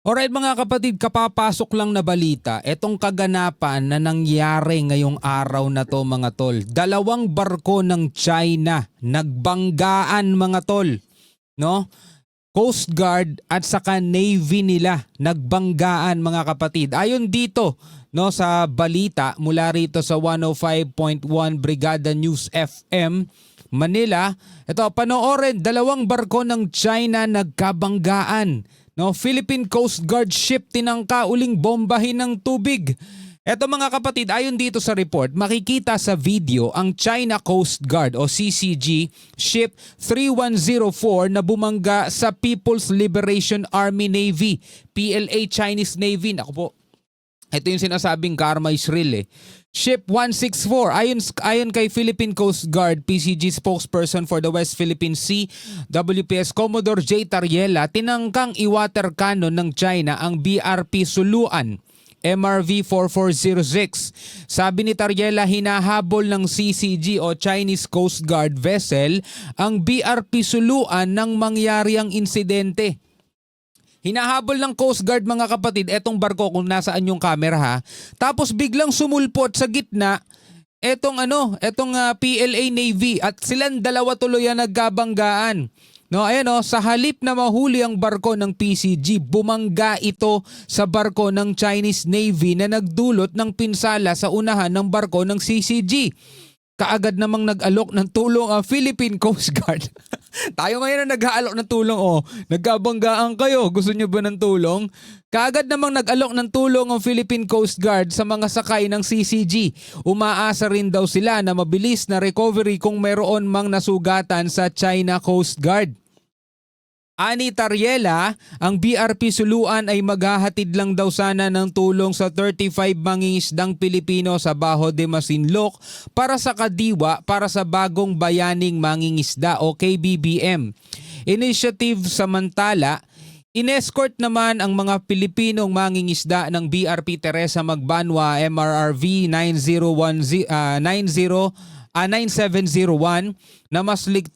Alright mga kapatid, kapapasok lang na balita, etong kaganapan na nangyari ngayong araw na to mga tol. Dalawang barko ng China, nagbanggaan mga tol, no? Coast Guard at saka Navy nila, nagbanggaan mga kapatid. Ayon dito, no, sa balita mula rito sa 105.1 Brigada News FM, Manila, ito panoorin, dalawang barko ng China nagkabanggaan. No, Philippine Coast Guard ship tinangka uling bombahin ng tubig. Eto mga kapatid, ayon dito sa report, makikita sa video ang China Coast Guard o CCG ship 3104 na bumangga sa People's Liberation Army Navy, PLA Chinese Navy. Naku po, ito yung sinasabing karma is real eh. Ship 164, ayon kay Philippine Coast Guard PCG spokesperson for the West Philippine Sea, WPS Commodore J. Tariela, tinangkang i-water cannon ng China ang BRP Suluan MRV 4406. Sabi ni Tariela, hinahabol ng CCG o Chinese Coast Guard vessel ang BRP Suluan nang mangyari ang insidente. Hinahabol ng Coast Guard mga kapatid etong barko kung nasaan yung camera ha. Tapos biglang sumulpot sa gitna etong PLA Navy at silang dalawa tuloy ang nagkabanggaan. No, ayan sa halip na mahuli ang barko ng PCG, bumangga ito sa barko ng Chinese Navy na nagdulot ng pinsala sa unahan ng barko ng CCG. Kaagad namang nag-alok ng tulong ang Philippine Coast Guard. Tayo ngayon na nag-aalok ng tulong. Nagkabanggaan kayo. Gusto nyo ba ng tulong? Kaagad namang nag-alok ng tulong ang Philippine Coast Guard sa mga sakay ng CCG. Umaasa rin daw sila na mabilis na recovery kung mayroon mang nasugatan sa China Coast Guard. Ani Tariela, ang BRP Suluan ay maghahatid lang daw sana ng tulong sa 35 mangingisdang Pilipino sa Baho de Masinloc para sa Kadiwa para sa Bagong Bayaning Mangingisda o KBBM. Initiative samantala, inescort naman ang mga Pilipinong mangingisda ng BRP Teresa Magbanwa MRRV 9701 na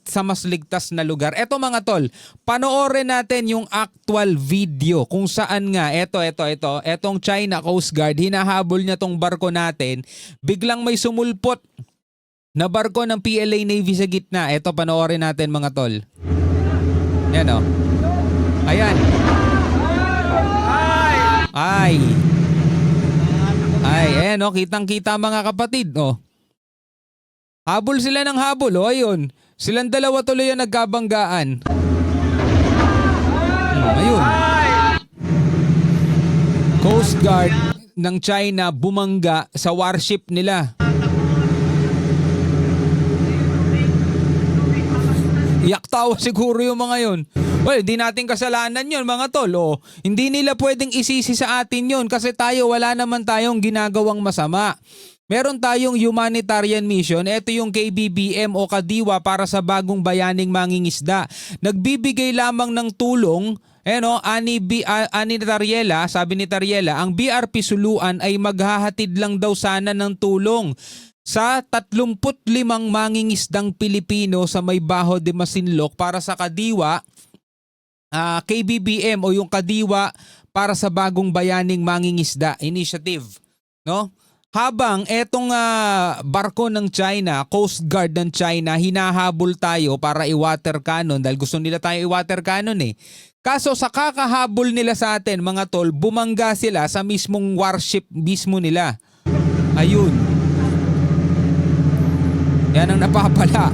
sa mas ligtas na lugar. Eto mga tol, panoorin natin yung actual video kung saan nga etong China Coast Guard, hinahabol niya tong barko natin, biglang may sumulpot na barko ng PLA Navy sa gitna. Eto, panoorin natin mga tol. Yan Ayan. Ayan kitang-kita mga kapatid Habol sila ng habol. Ayun. Silang dalawa tuloy ang nagkabanggaan. Ayun. Coast Guard ng China bumangga sa warship nila. Iyak tawa siguro yung mga yun. Well, di natin kasalanan yun mga tol. Hindi nila pwedeng isisi sa atin yun kasi wala naman tayong ginagawang masama. Meron tayong humanitarian mission. Ito yung KBBM o Kadiwa para sa Bagong Bayaning Mangingisda. Nagbibigay lamang ng tulong. Ani Tariela, sabi ni Tariela, ang BRP Suluan ay maghahatid lang daw sana ng tulong sa 35 mangingisdang Pilipino sa may Baho de Masinloc para sa Kadiwa, KBBM o yung Kadiwa para sa Bagong Bayaning Mangingisda Initiative. No? Habang etong barko ng China, Coast Guard ng China, hinahabol tayo para i-water cannon dahil gusto nila tayo i-water cannon eh. Kaso sa kakahabol nila sa atin mga tol, bumangga sila sa mismong warship mismo nila. Ayun. Yan ang napapala.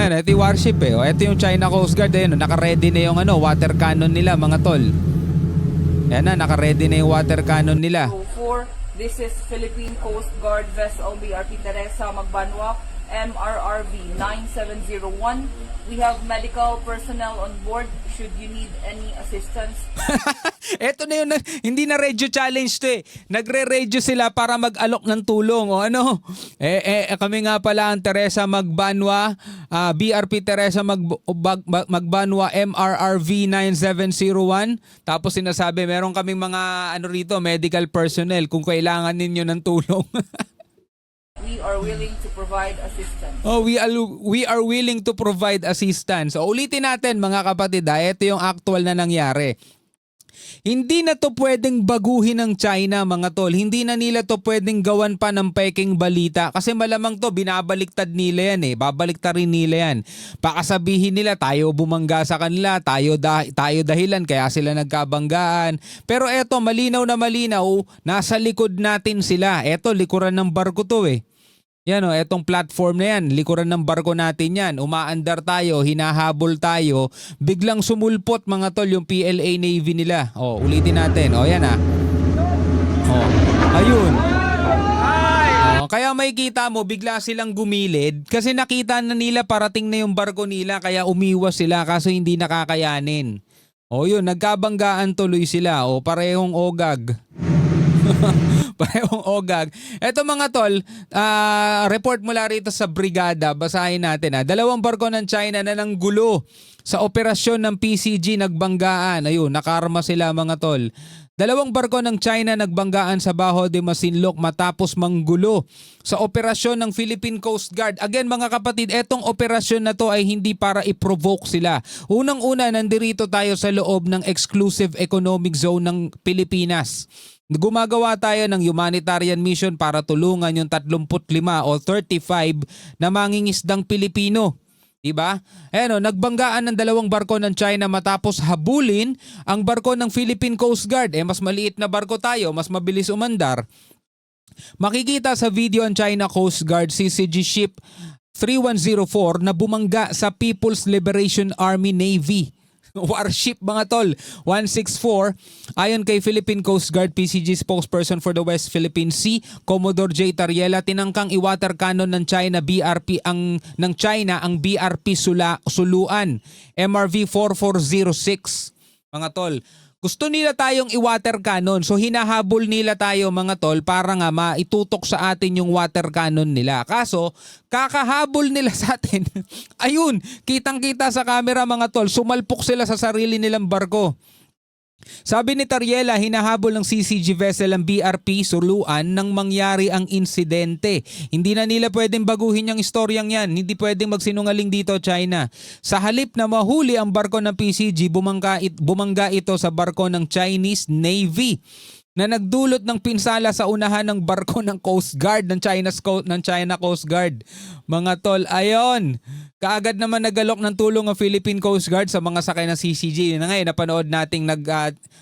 Ayan, ito yung warship eh. Ito yung China Coast Guard. Ayan, naka-ready na yung water cannon nila mga tol. Yan na, naka-ready na yung water cannon nila. This is Philippine Coast Guard vessel BRP Teresa Magbanwa MRRV 9701. We have medical personnel on board should you need any assistance. Eto na yun, hindi na radio challenge to eh. Nagre-radio sila para mag-alok ng tulong kami nga pala ang Teresa Magbanwa, BRP Teresa Magbanwa MRRV 9701. Tapos sinasabi, meron kaming mga rito, medical personnel kung kailangan ninyo ng tulong. We we are willing to provide assistance. Oh, we are willing to provide assistance. So, ulitin natin mga kapatid, ito yung actual na nangyari. Hindi na to pwedeng baguhin ng China mga tol. Hindi na nila to pwedeng gawan pa ng peking balita. Kasi malamang to binabaliktad nila yan eh. Babaliktarin nila yan. Pakasabihin nila tayo bumangga sa kanila. Tayo dahilan kaya sila nagkabanggaan. Pero eto malinaw na malinaw. Nasa likod natin sila. Eto likuran ng barko to eh. Yan o, etong platform na yan, likuran ng barko natin yan. Umaandar tayo, hinahabol tayo, biglang sumulpot mga tol yung PLA Navy nila. O, ulitin natin. O, yan O, ayun. O, kaya makikita mo, bigla silang gumilid kasi nakita na nila parating na yung barko nila kaya umiwas sila kaso hindi nakakayanin. O, yun, nagkabanggaan tuloy sila. O, parehong ogag. Parehong ogag. Eto mga tol, report mula rito sa brigada, basahin natin. Dalawang barko ng China na nanggulo sa operasyon ng PCG nagbanggaan. Ayun, nakarma sila mga tol. Dalawang barko ng China nagbanggaan sa Baho de Masinloc matapos manggulo sa operasyon ng Philippine Coast Guard. Again mga kapatid, etong operasyon na to ay hindi para i-provoke sila. Unang-una, nandirito tayo sa loob ng exclusive economic zone ng Pilipinas. Gumagawa tayo ng humanitarian mission para tulungan yung 35 o 35 na mangingisdang Pilipino. Diba? Nagbanggaan ng dalawang barko ng China matapos habulin ang barko ng Philippine Coast Guard. Mas maliit na barko tayo, mas mabilis umandar. Makikita sa video ang China Coast Guard CCG Ship 3104 na bumangga sa People's Liberation Army Navy. Warship mga tol, 164. Ayon kay Philippine Coast Guard PCG spokesperson for the West Philippine Sea, Commodore J. Tariela, tinangkang i-water cannon ng China ang BRP Suluan MRV 4406. Mga tol, gusto nila tayong i-water cannon. So hinahabol nila tayo mga tol para nga maitutok sa atin yung water cannon nila. Kaso kakahabol nila sa atin. Ayun, kitang-kita sa camera mga tol, sumalpok sila sa sarili nilang barko. Sabi ni Tariela, hinahabol ng CCG vessel ang BRP Suluan nang mangyari ang insidente. Hindi na nila pwedeng baguhin yung istoryang yan. Hindi pwedeng magsinungaling dito, China. Sa halip na mahuli ang barko ng PCG, bumangga ito sa barko ng Chinese Navy na nagdulot ng pinsala sa unahan ng barko ng Coast Guard ng China Coast Guard. Mga tol, ayon. Kaagad naman nagalok ng tulong ang Philippine Coast Guard sa mga sakay ng CCG. Ngayon, napanood nating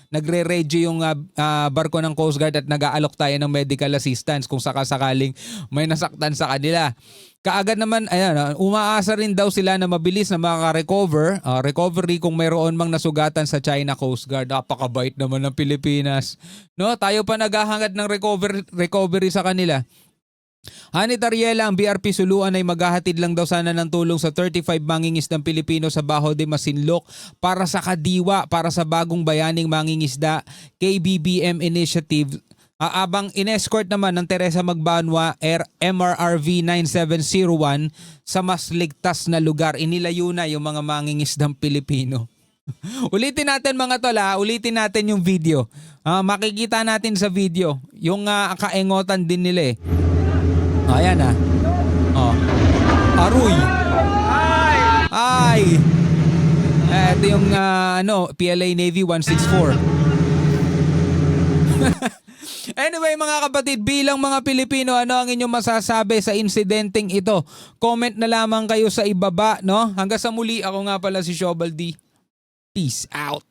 nagre-radio yung barko ng Coast Guard at nag-aalok tayo ng medical assistance kung sakasakaling may nasaktan sa kanila. Kaagad naman, umaasa rin daw sila na mabilis na makaka-recover. Recovery kung mayroon mang nasugatan sa China Coast Guard. Napakabait naman ng Pilipinas. No, tayo pa naghahangad ng recovery sa kanila. Ani Tariela, ang BRP Suluan ay maghahatid lang daw sana ng tulong sa 35 mangingisdang Pilipino sa Baho de Masinloc para sa Kadiwa, para sa bagong bayaning mangingisda KBBM Initiative. Abang in-escort naman ng Teresa Magbanwa MRRV 9701 sa mas ligtas na lugar. Inilayo na yung mga mangingisdang Pilipino. Ulitin natin mga tol, ulitin natin yung video. Makikita natin sa video yung kaengotan din nila eh. Ayan Aruy. Ay. Ito yung PLA Navy 164. Anyway mga kapatid, bilang mga Pilipino, ano ang inyong masasabi sa insidenteng ito? Comment na lamang kayo sa ibaba, no? Hanggang sa muli, ako nga pala si Shobal D. Peace out.